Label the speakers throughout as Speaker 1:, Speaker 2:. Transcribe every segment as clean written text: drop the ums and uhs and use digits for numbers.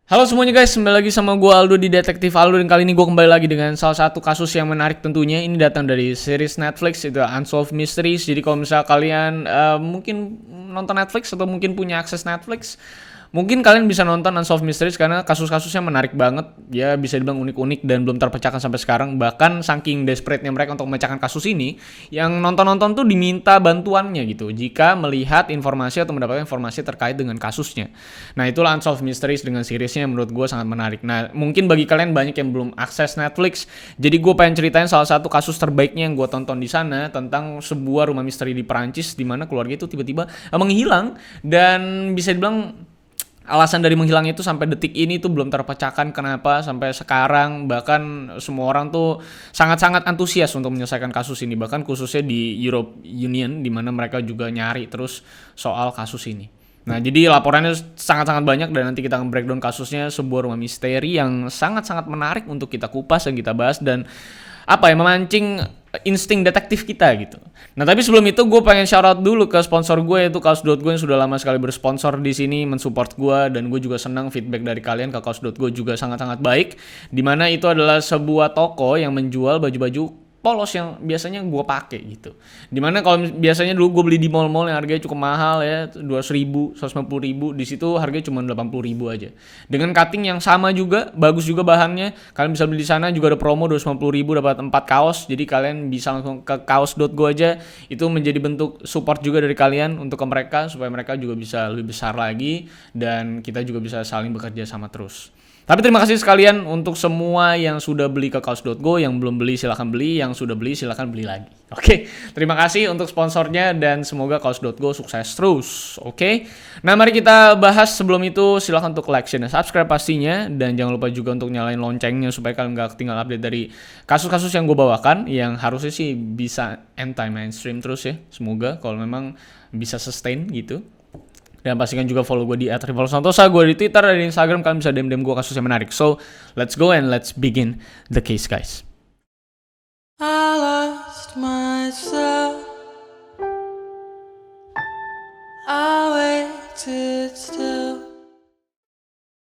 Speaker 1: Halo semuanya guys, kembali lagi sama gue Aldo di Detektif Aldo. Dan kali ini gue kembali lagi dengan salah satu kasus yang menarik tentunya. Ini datang dari series Netflix, itu Unsolved Mysteries. Jadi kalau misalnya kalian mungkin nonton Netflix atau mungkin punya akses Netflix, mungkin kalian bisa nonton Unsolved Mysteries karena kasus-kasusnya menarik banget. Ya bisa dibilang unik-unik dan belum terpecahkan sampai sekarang. Bahkan saking desperate-nya mereka untuk memecahkan kasus ini, yang nonton-nonton tuh diminta bantuannya gitu jika melihat informasi atau mendapatkan informasi terkait dengan kasusnya. Nah itulah Unsolved Mysteries dengan seriesnya yang menurut gue sangat menarik. Nah mungkin bagi kalian banyak yang belum akses Netflix, jadi gue pengen ceritain salah satu kasus terbaiknya yang gue tonton di sana tentang sebuah rumah misteri di Perancis di mana keluarga itu tiba-tiba menghilang dan bisa dibilang alasan dari menghilangnya itu sampai detik ini tuh belum terpecahkan kenapa sampai sekarang. Bahkan semua orang tuh sangat-sangat antusias untuk menyelesaikan kasus ini, bahkan khususnya di Europe Union di mana mereka juga nyari terus soal kasus ini. Nah, jadi laporannya sangat-sangat banyak dan nanti kita akan breakdown kasusnya, sebuah rumah misteri yang sangat-sangat menarik untuk kita kupas dan kita bahas dan memancing insting detektif kita gitu. Nah tapi sebelum itu gue pengen shout out dulu ke sponsor gue yaitu Kaos.go yang sudah lama sekali bersponsor di sini mensupport gue, dan gue juga senang feedback dari kalian ke Kaos.go juga sangat-sangat baik. Dimana itu adalah sebuah toko yang menjual baju-baju polos yang biasanya gue pakai gitu. Dimana kalau biasanya dulu gue beli di mall-mall yang harganya cukup mahal ya, 200.000, 150.000, di situ harganya cuma 80.000 aja. Dengan cutting yang sama juga, bagus juga bahannya. Kalian bisa beli di sana, juga ada promo 250.000 dapat 4 kaos. Jadi kalian bisa langsung ke kaos.go aja. Itu menjadi bentuk support juga dari kalian untuk ke mereka supaya mereka juga bisa lebih besar lagi dan kita juga bisa saling bekerja sama terus. Tapi terima kasih sekalian untuk semua yang sudah beli ke kaos.go, yang belum beli silahkan beli, yang sudah beli silahkan beli lagi. Oke, terima kasih untuk sponsornya dan semoga kaos.go sukses terus. Oke, nah mari kita bahas. Sebelum itu silahkan untuk like, share, dan subscribe pastinya. Dan jangan lupa juga untuk nyalain loncengnya supaya kalian gak ketinggalan update dari kasus-kasus yang gue bawakan, yang harusnya sih bisa anti-mainstream terus ya. Semoga kalau memang bisa sustain gitu. Dan pastikan juga follow gue di @rivalsantosa, gue di Twitter dan di Instagram. Kalian bisa DM gue kasus yang menarik. So, let's go and let's begin the case, guys.
Speaker 2: I lost myself. I waited still.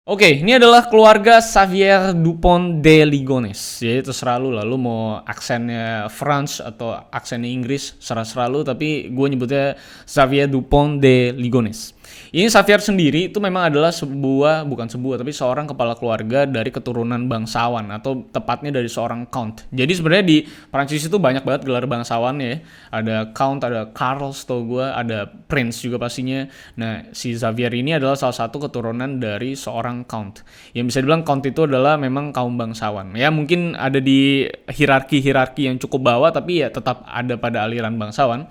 Speaker 1: Oke, ini adalah keluarga Xavier Dupont de Ligonnès. Jadi terserah lu lah, lu mau aksennya French atau aksennya Inggris, serah lu, tapi gue nyebutnya Xavier Dupont de Ligonnès. Ini Xavier sendiri itu memang adalah tapi seorang kepala keluarga dari keturunan bangsawan, atau tepatnya dari seorang count. Jadi sebenarnya di Prancis itu banyak banget gelar bangsawan ya. Ada count, ada Charles, tau gue, ada prince juga pastinya. Nah, si Xavier ini adalah salah satu keturunan dari seorang count. Yang bisa dibilang count itu adalah memang kaum bangsawan. Ya mungkin ada di hierarki yang cukup bawah, tapi ya tetap ada pada aliran bangsawan.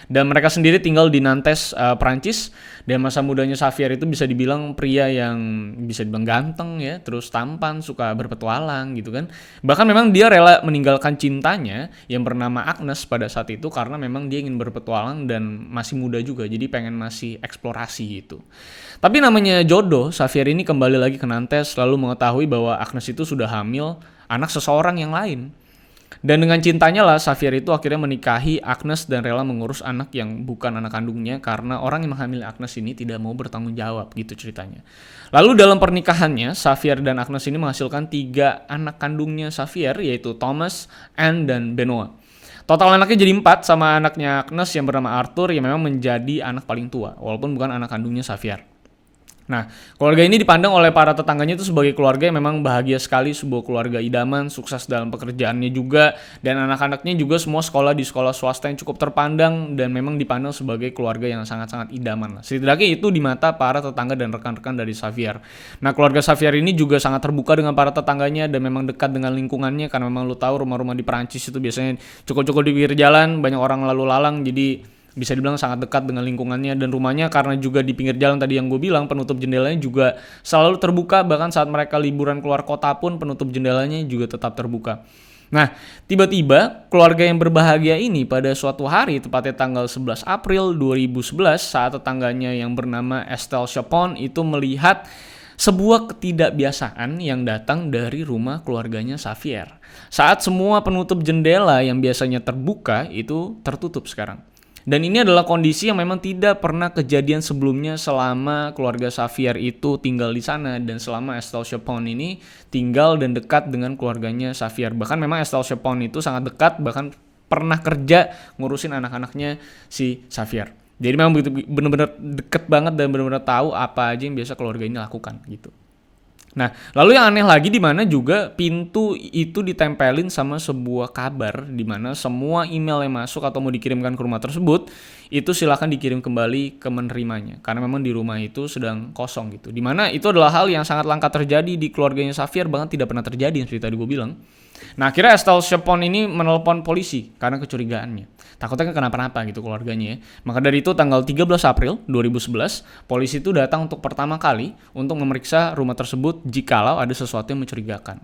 Speaker 1: Dan mereka sendiri tinggal di Nantes, Prancis. Dan masa mudanya Xavier itu bisa dibilang pria yang bisa dibilang ganteng ya, terus tampan, suka berpetualang gitu kan. Bahkan memang dia rela meninggalkan cintanya yang bernama Agnes pada saat itu karena memang dia ingin berpetualang dan masih muda juga, jadi pengen masih eksplorasi gitu. Tapi namanya jodoh, Xavier ini kembali lagi ke Nantes lalu mengetahui bahwa Agnes itu sudah hamil anak seseorang yang lain. Dan dengan cintanya lah Xavier itu akhirnya menikahi Agnes dan rela mengurus anak yang bukan anak kandungnya karena orang yang menghamili Agnes ini tidak mau bertanggung jawab gitu ceritanya. Lalu dalam pernikahannya Xavier dan Agnes ini menghasilkan 3 anak kandungnya Xavier, yaitu Thomas, Anne, dan Benoit. Total anaknya jadi 4 sama anaknya Agnes yang bernama Arthur yang memang menjadi anak paling tua walaupun bukan anak kandungnya Xavier. Nah, keluarga ini dipandang oleh para tetangganya itu sebagai keluarga yang memang bahagia sekali, sebuah keluarga idaman, sukses dalam pekerjaannya juga, dan anak-anaknya juga semua sekolah di sekolah swasta yang cukup terpandang dan memang dipandang sebagai keluarga yang sangat-sangat idaman. Setidaknya itu di mata para tetangga dan rekan-rekan dari Xavier. Nah, keluarga Xavier ini juga sangat terbuka dengan para tetangganya dan memang dekat dengan lingkungannya karena memang lu tahu rumah-rumah di Perancis itu biasanya cukup-cukup di pinggir jalan, banyak orang lalu lalang, jadi bisa dibilang sangat dekat dengan lingkungannya. Dan rumahnya karena juga di pinggir jalan tadi yang gue bilang, penutup jendelanya juga selalu terbuka, bahkan saat mereka liburan keluar kota pun penutup jendelanya juga tetap terbuka. Nah, tiba-tiba keluarga yang berbahagia ini pada suatu hari, tepatnya tanggal 11 April 2011, saat tetangganya yang bernama Estelle Chapon itu melihat sebuah ketidakbiasaan yang datang dari rumah keluarganya Xavier. Saat semua penutup jendela yang biasanya terbuka itu tertutup sekarang. Dan ini adalah kondisi yang memang tidak pernah kejadian sebelumnya selama keluarga Xavier itu tinggal di sana dan selama Estelle Chapon ini tinggal dan dekat dengan keluarganya Xavier. Bahkan memang Estelle Chapon itu sangat dekat, bahkan pernah kerja ngurusin anak-anaknya si Xavier. Jadi memang benar-benar deket banget dan benar-benar tahu apa aja yang biasa keluarga ini lakukan gitu. Nah, lalu yang aneh lagi di mana juga pintu itu ditempelin sama sebuah kabar di mana semua email yang masuk atau mau dikirimkan ke rumah tersebut itu silakan dikirim kembali ke menerimanya karena memang di rumah itu sedang kosong gitu. Di mana itu adalah hal yang sangat langka terjadi di keluarganya Xavier, bahkan tidak pernah terjadi yang seperti tadi gue bilang. Nah, akhirnya Estelle Chapon ini menelpon polisi karena kecurigaannya. Takutnya kenapa-napa gitu keluarganya ya. Maka dari itu tanggal 13 April 2011, polisi itu datang untuk pertama kali untuk memeriksa rumah tersebut jikalau ada sesuatu yang mencurigakan.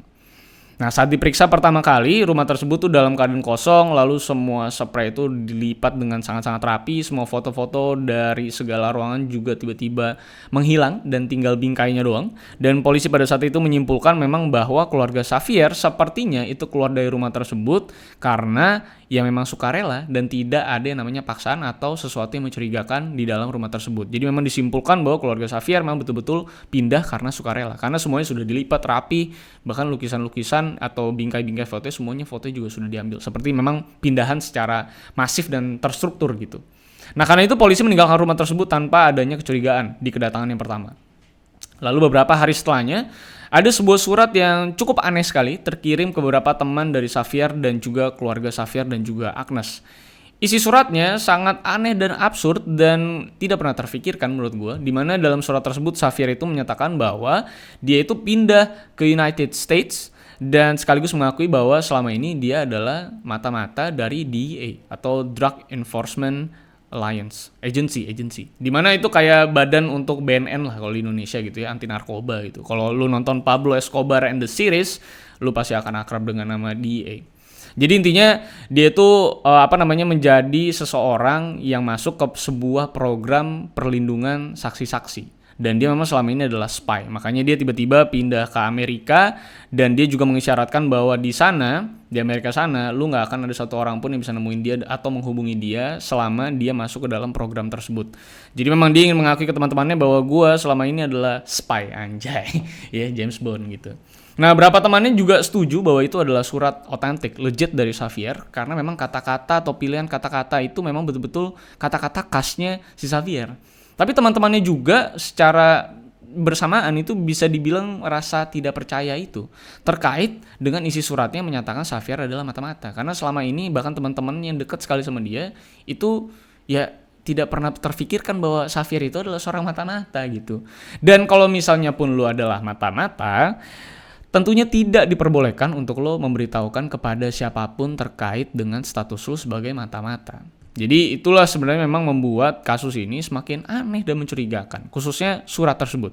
Speaker 1: Nah, saat diperiksa pertama kali, rumah tersebut tuh dalam keadaan kosong, lalu semua spray itu dilipat dengan sangat-sangat rapi, semua foto-foto dari segala ruangan juga tiba-tiba menghilang dan tinggal bingkainya doang. Dan polisi pada saat itu menyimpulkan memang bahwa keluarga Xavier sepertinya itu keluar dari rumah tersebut karena ya memang sukarela dan tidak ada yang namanya paksaan atau sesuatu yang mencurigakan di dalam rumah tersebut. Jadi memang disimpulkan bahwa keluarga Xavier memang betul-betul pindah karena sukarela. Karena semuanya sudah dilipat rapi, bahkan lukisan-lukisan atau bingkai-bingkai fotonya juga sudah diambil. Seperti memang pindahan secara masif dan terstruktur gitu. Nah, karena itu polisi meninggalkan rumah tersebut tanpa adanya kecurigaan di kedatangan yang pertama. Lalu beberapa hari setelahnya, ada sebuah surat yang cukup aneh sekali terkirim ke beberapa teman dari Xavier dan juga keluarga Xavier dan juga Agnes. Isi suratnya sangat aneh dan absurd dan tidak pernah terfikirkan menurut gue, di mana dalam surat tersebut Xavier itu menyatakan bahwa dia itu pindah ke United States dan sekaligus mengakui bahwa selama ini dia adalah mata-mata dari DEA atau Drug Enforcement Alliance, agency, di mana itu kayak badan untuk BNN lah kalau di Indonesia gitu ya, anti narkoba gitu. Kalau lu nonton Pablo Escobar and the Series, lu pasti akan akrab dengan nama DEA. Jadi intinya dia itu menjadi seseorang yang masuk ke sebuah program perlindungan saksi-saksi. Dan dia memang selama ini adalah spy. Makanya dia tiba-tiba pindah ke Amerika dan dia juga mengisyaratkan bahwa di sana, di Amerika sana, lu nggak akan ada satu orang pun yang bisa nemuin dia atau menghubungi dia selama dia masuk ke dalam program tersebut. Jadi memang dia ingin mengakui ke teman-temannya bahwa gue selama ini adalah spy, anjay. Ya, James Bond gitu. Nah, beberapa temannya juga setuju bahwa itu adalah surat otentik, legit dari Xavier, karena memang kata-kata atau pilihan kata-kata itu memang betul-betul kata-kata khasnya si Xavier. Tapi teman-temannya juga secara bersamaan itu bisa dibilang rasa tidak percaya itu terkait dengan isi suratnya yang menyatakan Xavier adalah mata-mata. Karena selama ini bahkan teman-teman yang dekat sekali sama dia itu ya tidak pernah terfikirkan bahwa Xavier itu adalah seorang mata-mata gitu. Dan kalau misalnya pun lu adalah mata-mata, tentunya tidak diperbolehkan untuk lo memberitahukan kepada siapapun terkait dengan status lo sebagai mata-mata. Jadi itulah sebenarnya memang membuat kasus ini semakin aneh dan mencurigakan, khususnya surat tersebut.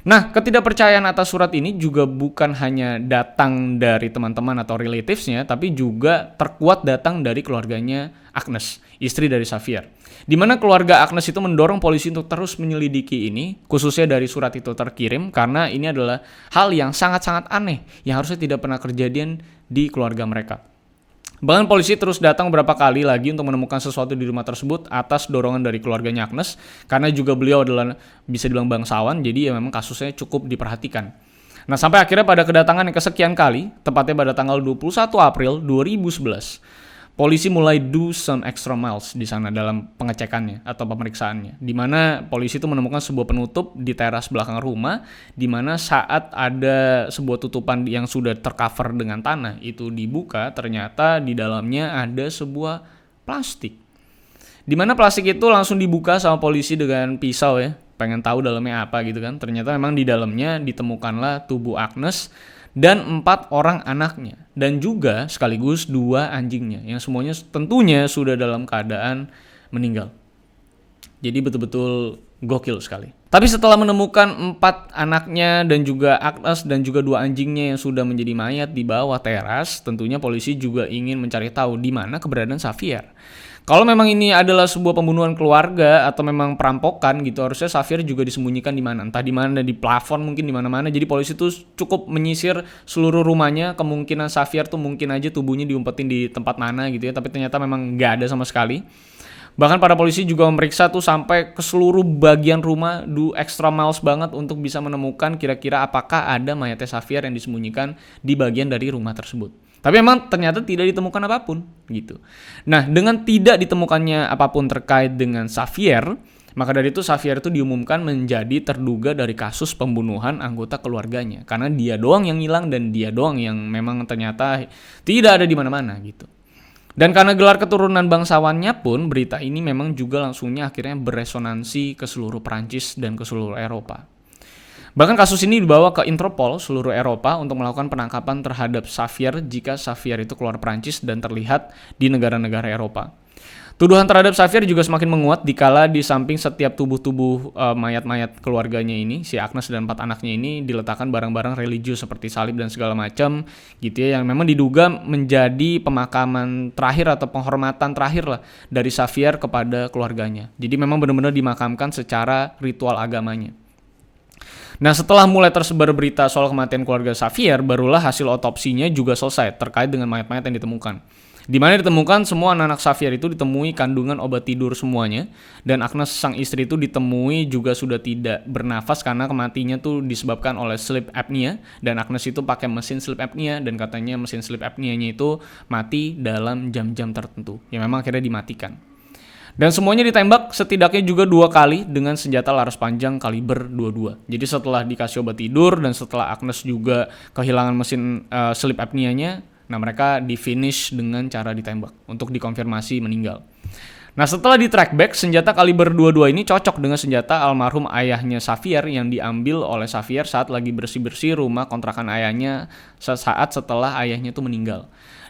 Speaker 1: Nah, ketidakpercayaan atas surat ini juga bukan hanya datang dari teman-teman atau relatives-nya, tapi juga terkuat datang dari keluarganya Agnes, istri dari Xavier. Di mana keluarga Agnes itu mendorong polisi untuk terus menyelidiki ini, khususnya dari surat itu terkirim, karena ini adalah hal yang sangat-sangat aneh, yang harusnya tidak pernah kejadian di keluarga mereka. Bahkan polisi terus datang beberapa kali lagi untuk menemukan sesuatu di rumah tersebut atas dorongan dari keluarganya Agnes, karena juga beliau adalah bisa dibilang bangsawan, jadi ya memang kasusnya cukup diperhatikan. Nah, sampai akhirnya pada kedatangan yang kesekian kali, tepatnya pada tanggal 21 April 2011, polisi mulai do some extra miles di sana dalam pengecekannya atau pemeriksaannya, di mana polisi itu menemukan sebuah penutup di teras belakang rumah, di mana saat ada sebuah tutupan yang sudah tercover dengan tanah itu dibuka, ternyata di dalamnya ada sebuah plastik. Di mana plastik itu langsung dibuka sama polisi dengan pisau ya, pengen tahu dalamnya apa gitu kan. Ternyata memang di dalamnya ditemukanlah tubuh Agnes dan 4 orang anaknya, dan juga sekaligus 2 anjingnya, yang semuanya tentunya sudah dalam keadaan meninggal. Jadi betul-betul gokil sekali. Tapi setelah menemukan 4 anaknya dan juga Agnes dan juga 2 anjingnya yang sudah menjadi mayat di bawah teras, tentunya polisi juga ingin mencari tahu di mana keberadaan Xavier. Kalau memang ini adalah sebuah pembunuhan keluarga atau memang perampokan gitu, harusnya Xavier juga disembunyikan di mana, entah di mana, di plafon mungkin di mana-mana. Jadi polisi tuh cukup menyisir seluruh rumahnya, kemungkinan Xavier tuh mungkin aja tubuhnya diumpetin di tempat mana gitu ya, tapi ternyata memang nggak ada sama sekali. Bahkan para polisi juga memeriksa tuh sampai ke seluruh bagian rumah, do extra miles banget untuk bisa menemukan kira-kira apakah ada mayatnya Xavier yang disembunyikan di bagian dari rumah tersebut. Tapi memang ternyata tidak ditemukan apapun gitu. Nah, dengan tidak ditemukannya apapun terkait dengan Xavier, maka dari itu Xavier itu diumumkan menjadi terduga dari kasus pembunuhan anggota keluarganya. Karena dia doang yang hilang dan dia doang yang memang ternyata tidak ada di mana-mana gitu. Dan karena gelar keturunan bangsawannya pun, berita ini memang juga langsungnya akhirnya beresonansi ke seluruh Prancis dan ke seluruh Eropa. Bahkan kasus ini dibawa ke Interpol seluruh Eropa untuk melakukan penangkapan terhadap Xavier jika Xavier itu keluar Prancis dan terlihat di negara-negara Eropa. Tuduhan terhadap Xavier juga semakin menguat dikala di samping setiap tubuh-tubuh mayat-mayat keluarganya ini, si Agnes dan 4 anaknya ini diletakkan barang-barang religius seperti salib dan segala macam gitu ya, yang memang diduga menjadi pemakaman terakhir atau penghormatan terakhir lah dari Xavier kepada keluarganya. Jadi memang benar-benar dimakamkan secara ritual agamanya. Nah, setelah mulai tersebar berita soal kematian keluarga Xavier, barulah hasil otopsinya juga selesai terkait dengan mayat-mayat yang ditemukan. Di mana ditemukan semua anak-anak Xavier itu ditemui kandungan obat tidur semuanya, dan Agnes sang istri itu ditemui juga sudah tidak bernafas karena kematiannya tuh disebabkan oleh sleep apnea, dan Agnes itu pakai mesin sleep apnea dan katanya mesin sleep apnea-nya itu mati dalam jam-jam tertentu. Ya memang akhirnya dimatikan. Dan semuanya ditembak setidaknya juga 2 kali dengan senjata laras panjang kaliber 22. Jadi setelah dikasih obat tidur dan setelah Agnes juga kehilangan mesin sleep apnea-nya, nah mereka di finish dengan cara ditembak untuk dikonfirmasi meninggal. Nah setelah di track back, senjata kaliber 22 ini cocok dengan senjata almarhum ayahnya Xavier yang diambil oleh Xavier saat lagi bersih-bersih rumah kontrakan ayahnya sesaat setelah ayahnya itu meninggal.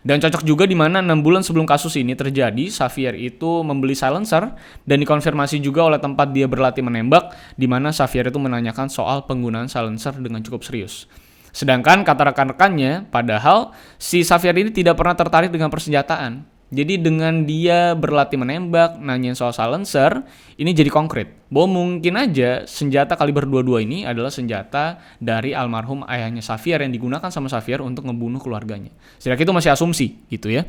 Speaker 1: Dan cocok juga di mana 6 bulan sebelum kasus ini terjadi, Xavier itu membeli silencer dan dikonfirmasi juga oleh tempat dia berlatih menembak, di mana Xavier itu menanyakan soal penggunaan silencer dengan cukup serius. Sedangkan kata rekan-rekannya, padahal si Xavier ini tidak pernah tertarik dengan persenjataan. Jadi dengan dia berlatih menembak, nanyain soal silencer, ini jadi konkret. Bahwa mungkin aja senjata kaliber 22 ini adalah senjata dari almarhum ayahnya Xavier yang digunakan sama Xavier untuk ngebunuh keluarganya. Sedangkan itu masih asumsi gitu ya.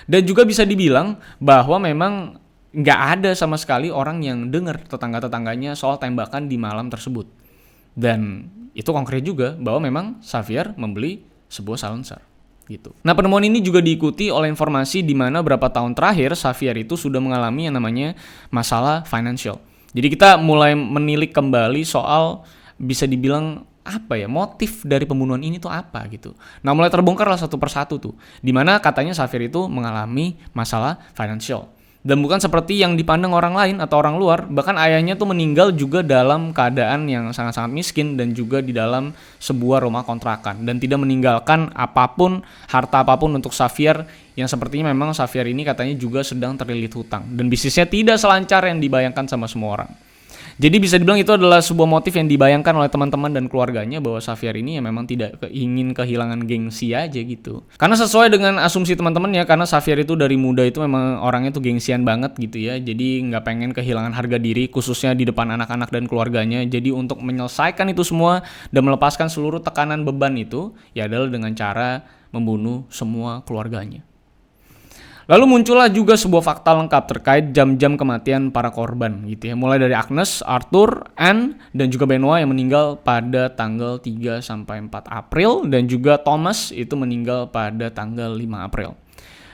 Speaker 1: Dan juga bisa dibilang bahwa memang nggak ada sama sekali orang yang dengar tetangga-tetangganya soal tembakan di malam tersebut. Dan itu konkret juga bahwa memang Xavier membeli sebuah silencer gitu. Nah, penemuan ini juga diikuti oleh informasi di mana beberapa tahun terakhir Xavier itu sudah mengalami yang namanya masalah financial. Jadi kita mulai menilik kembali soal bisa dibilang apa ya, motif dari pembunuhan ini tuh apa gitu. Nah, mulai terbongkarlah satu persatu tuh, di mana katanya Xavier itu mengalami masalah financial. Dan bukan seperti yang dipandang orang lain atau orang luar, bahkan ayahnya tuh meninggal juga dalam keadaan yang sangat-sangat miskin dan juga di dalam sebuah rumah kontrakan dan tidak meninggalkan apapun, harta apapun untuk Xavier, yang sepertinya memang Xavier ini katanya juga sedang terlilit hutang dan bisnisnya tidak selancar yang dibayangkan sama semua orang. Jadi bisa dibilang itu adalah sebuah motif yang dibayangkan oleh teman-teman dan keluarganya bahwa Xavier ini ya memang tidak ingin kehilangan gengsi aja gitu. Karena sesuai dengan asumsi teman-temannya, karena Xavier itu dari muda itu memang orangnya tuh gengsian banget gitu ya. Jadi nggak pengen kehilangan harga diri khususnya di depan anak-anak dan keluarganya. Jadi untuk menyelesaikan itu semua dan melepaskan seluruh tekanan beban itu ya adalah dengan cara membunuh semua keluarganya. Lalu muncullah juga sebuah fakta lengkap terkait jam-jam kematian para korban gitu ya. Mulai dari Agnes, Arthur, Anne, dan juga Benoit yang meninggal pada tanggal 3 sampai 4 April dan juga Thomas itu meninggal pada tanggal 5 April.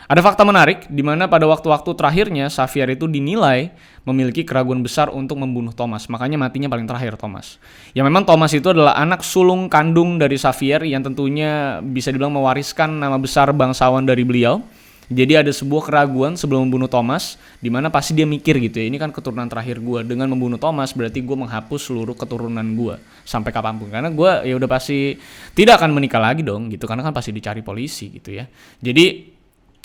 Speaker 1: Ada fakta menarik di mana pada waktu-waktu terakhirnya Xavier itu dinilai memiliki keraguan besar untuk membunuh Thomas. Makanya matinya paling terakhir Thomas. Ya memang Thomas itu adalah anak sulung kandung dari Xavier yang tentunya bisa dibilang mewariskan nama besar bangsawan dari beliau. Jadi ada sebuah keraguan sebelum membunuh Thomas, di mana pasti dia mikir gitu ya, ini kan keturunan terakhir gue, dengan membunuh Thomas berarti gue menghapus seluruh keturunan gue sampai kapanpun, karena gue ya udah pasti tidak akan menikah lagi dong gitu, karena kan pasti dicari polisi gitu ya. Jadi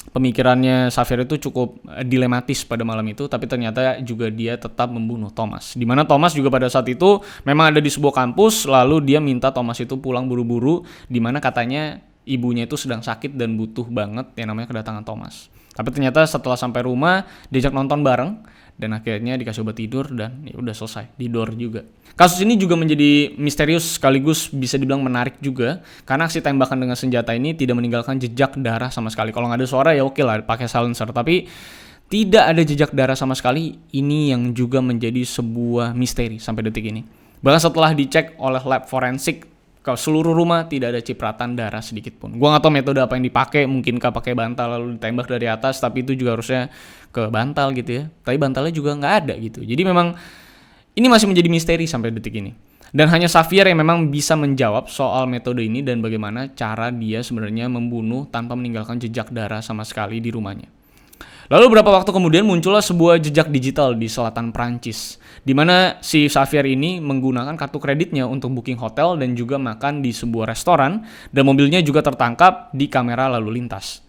Speaker 1: pemikirannya Xavier itu cukup dilematis pada malam itu, tapi ternyata juga dia tetap membunuh Thomas. Di mana Thomas juga pada saat itu memang ada di sebuah kampus, lalu dia minta Thomas itu pulang buru-buru, di mana katanya ibunya itu sedang sakit dan butuh banget yang namanya kedatangan Thomas. Tapi ternyata setelah sampai rumah diajak nonton bareng dan akhirnya dikasih obat tidur dan ya udah selesai, didor juga. Kasus ini juga menjadi misterius sekaligus bisa dibilang menarik juga karena aksi tembakan dengan senjata ini tidak meninggalkan jejak darah sama sekali. Kalau nggak ada suara ya oke lah pakai silencer, tapi Tidak ada jejak darah sama sekali. Ini yang juga menjadi sebuah misteri sampai detik ini. Bahkan setelah dicek oleh lab forensik ke seluruh rumah, tidak ada cipratan darah sedikit pun. Gua nggak tahu metode apa yang dipakai, mungkinkah pakai bantal lalu ditembak dari atas, tapi itu juga harusnya ke bantal gitu ya. Tapi bantalnya juga nggak ada gitu. Jadi memang ini masih menjadi misteri sampai detik ini. Dan hanya Xavier yang memang bisa menjawab soal metode ini dan bagaimana cara dia sebenarnya membunuh tanpa meninggalkan jejak darah sama sekali di rumahnya. Lalu beberapa waktu kemudian muncullah sebuah jejak digital di selatan Prancis, di mana si Xavier ini menggunakan kartu kreditnya untuk booking hotel dan juga makan di sebuah restoran, dan mobilnya juga tertangkap di kamera lalu lintas.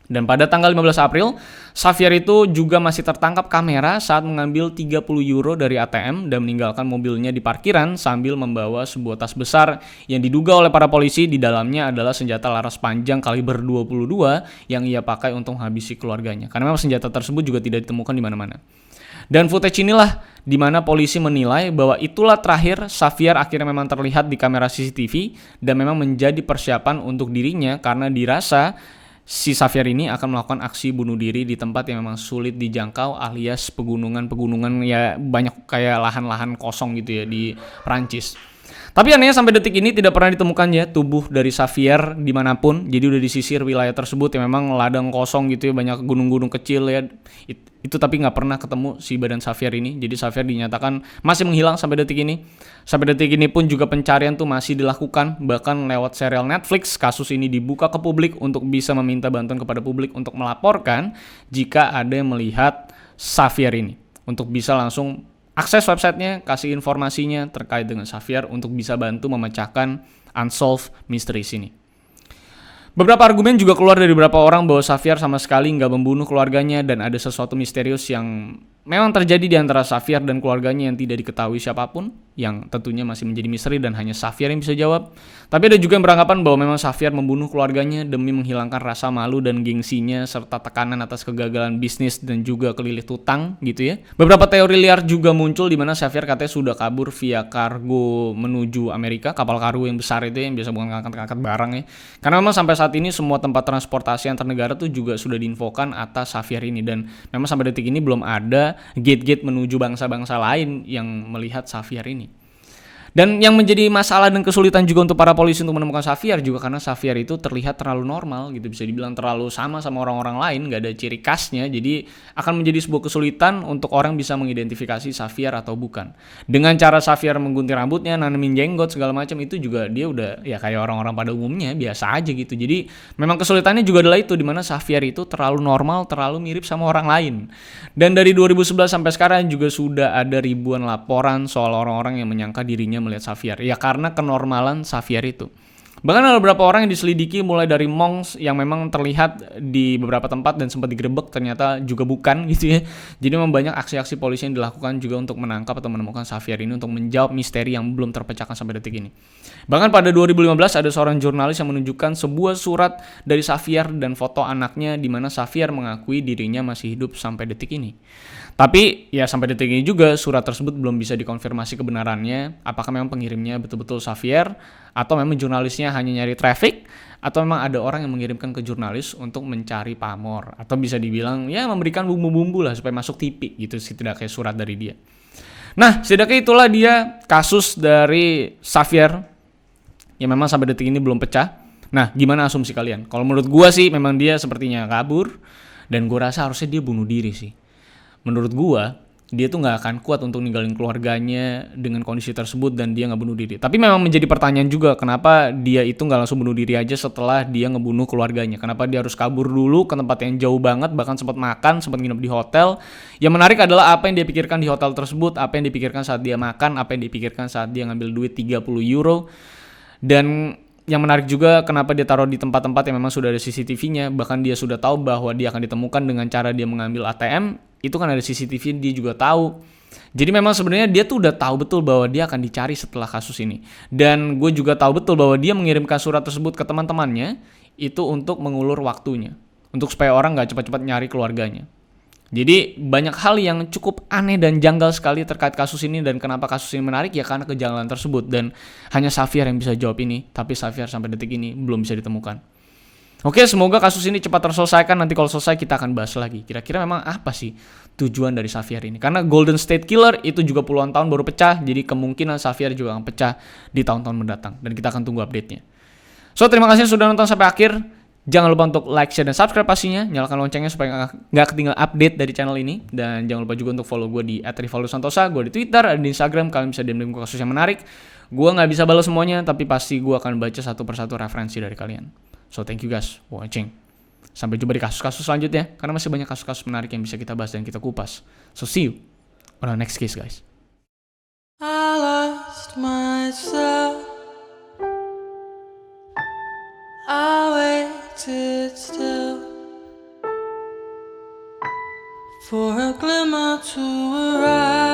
Speaker 1: Dan pada tanggal 15 April, Xavier itu juga masih tertangkap kamera saat mengambil 30 euro dari ATM dan meninggalkan mobilnya di parkiran sambil membawa sebuah tas besar yang diduga oleh para polisi di dalamnya adalah senjata laras panjang kaliber 22 yang ia pakai untuk menghabisi keluarganya. Karena memang senjata tersebut juga tidak ditemukan di mana-mana. Dan footage inilah di mana polisi menilai bahwa itulah terakhir Xavier akhirnya memang terlihat di kamera CCTV dan memang menjadi persiapan untuk dirinya karena dirasa si Xavier ini akan melakukan aksi bunuh diri di tempat yang memang sulit dijangkau alias pegunungan ya, banyak kayak lahan-lahan kosong gitu ya di Prancis. Tapi anehnya sampai detik ini tidak pernah ditemukan ya tubuh dari Xavier dimanapun. Jadi udah disisir wilayah tersebut yang memang ladang kosong gitu ya, banyak gunung-gunung kecil ya. Itu tapi nggak pernah ketemu si badan Xavier ini. Jadi Xavier dinyatakan masih menghilang sampai detik ini. Sampai detik ini pun juga pencarian tuh masih dilakukan. Bahkan lewat serial Netflix, kasus ini dibuka ke publik untuk bisa meminta bantuan kepada publik untuk melaporkan jika ada yang melihat Xavier ini. Untuk bisa langsung akses websitenya, kasih informasinya terkait dengan Xavier untuk bisa bantu memecahkan unsolved mysteries ini. Beberapa argumen juga keluar dari beberapa orang bahwa Xavier sama sekali nggak membunuh keluarganya dan ada sesuatu misterius yang memang terjadi di antara Xavier dan keluarganya yang tidak diketahui siapapun, yang tentunya masih menjadi misteri dan hanya Xavier yang bisa jawab. Tapi ada juga yang beranggapan bahwa memang Xavier membunuh keluarganya demi menghilangkan rasa malu dan gengsinya serta tekanan atas kegagalan bisnis dan juga kelilit hutang gitu ya. Beberapa teori liar juga muncul di mana Xavier katanya sudah kabur via kargo menuju Amerika, kapal kargo yang besar itu yang biasa bukan ngangkat-ngangkat barang ya. Karena memang sampai saat ini semua tempat transportasi antar negara tuh juga sudah diinfokan atas Xavier ini, dan memang sampai detik ini belum ada gate-gate menuju bangsa-bangsa lain yang melihat Xavier ini. Dan yang menjadi masalah dan kesulitan juga untuk para polisi untuk menemukan Xavier juga karena Xavier itu terlihat terlalu normal gitu, bisa dibilang terlalu sama orang-orang lain, gak ada ciri khasnya, jadi akan menjadi sebuah kesulitan untuk orang bisa mengidentifikasi Xavier atau bukan. Dengan cara Xavier menggunting rambutnya, nanemin jenggot segala macam, itu juga dia udah ya kayak orang-orang pada umumnya, biasa aja gitu. Jadi memang kesulitannya juga adalah itu, dimana Xavier itu terlalu normal, terlalu mirip sama orang lain. Dan dari 2011 sampai sekarang juga sudah ada ribuan laporan soal orang-orang yang menyangka dirinya melihat Xavier, ya karena kenormalan Xavier itu. Bahkan ada beberapa orang yang diselidiki mulai dari monks yang memang terlihat di beberapa tempat dan sempat digerebek ternyata juga bukan gitu ya. Jadi memang banyak aksi-aksi polisi yang dilakukan juga untuk menangkap atau menemukan Xavier ini untuk menjawab misteri yang belum terpecahkan sampai detik ini. Bahkan pada 2015 ada seorang jurnalis yang menunjukkan sebuah surat dari Xavier dan foto anaknya di mana Xavier mengakui dirinya masih hidup sampai detik ini. Tapi ya sampai detik ini juga surat tersebut belum bisa dikonfirmasi kebenarannya, apakah memang pengirimnya betul-betul Xavier atau memang jurnalisnya hanya nyari traffic, atau memang ada orang yang mengirimkan ke jurnalis untuk mencari pamor, atau bisa dibilang ya memberikan bumbu-bumbu lah supaya masuk TV gitu, setidaknya surat dari dia. Nah, setidaknya itulah dia kasus dari Xavier yang memang sampai detik ini belum pecah. Nah, gimana asumsi kalian? Kalau menurut gua sih memang dia sepertinya kabur, dan gua rasa harusnya dia bunuh diri sih. Menurut gua, dia tuh gak akan kuat untuk ninggalin keluarganya dengan kondisi tersebut dan dia gak bunuh diri. Tapi memang menjadi pertanyaan juga, kenapa dia itu gak langsung bunuh diri aja setelah dia ngebunuh keluarganya. Kenapa dia harus kabur dulu ke tempat yang jauh banget, bahkan sempat makan, sempat nginep di hotel. Yang menarik adalah apa yang dia pikirkan di hotel tersebut, apa yang dipikirkan saat dia makan, apa yang dipikirkan saat dia ngambil duit 30 euro. Dan yang menarik juga kenapa dia taruh di tempat-tempat yang memang sudah ada CCTV-nya, bahkan dia sudah tahu bahwa dia akan ditemukan dengan cara dia mengambil ATM, itu kan ada CCTV, dia juga tahu. Jadi memang sebenarnya dia tuh udah tahu betul bahwa dia akan dicari setelah kasus ini. Dan gue juga tahu betul bahwa dia mengirimkan surat tersebut ke teman-temannya itu untuk mengulur waktunya, untuk supaya orang gak cepat-cepat nyari keluarganya. Jadi banyak hal yang cukup aneh dan janggal sekali terkait kasus ini, dan kenapa kasus ini menarik ya karena kejanggalan tersebut, dan hanya Xavier yang bisa jawab ini, tapi Xavier sampai detik ini belum bisa ditemukan. Oke, semoga kasus ini cepat terselesaikan. Nanti kalau selesai kita akan bahas lagi. Kira-kira memang apa sih tujuan dari Xavier ini? Karena Golden State Killer itu juga puluhan tahun baru pecah. Jadi kemungkinan Xavier juga akan pecah di tahun-tahun mendatang. Dan kita akan tunggu update-nya. So, terima kasih sudah nonton sampai akhir. Jangan lupa untuk like, share, dan subscribe pastinya. Nyalakan loncengnya supaya nggak ketinggalan update dari channel ini. Dan jangan lupa juga untuk follow gue di @rivaldosantosa. Gue di Twitter, ada di Instagram. Kalian bisa DM gue kasus yang menarik. Gue nggak bisa balas semuanya, tapi pasti gue akan baca satu persatu referensi dari kalian. So, thank you guys for watching. Sampai jumpa di kasus-kasus selanjutnya, karena masih banyak kasus-kasus menarik yang bisa kita bahas dan kita kupas. So, see you on the next case, guys.
Speaker 2: I lost myself. I waited still for a glimmer to arise.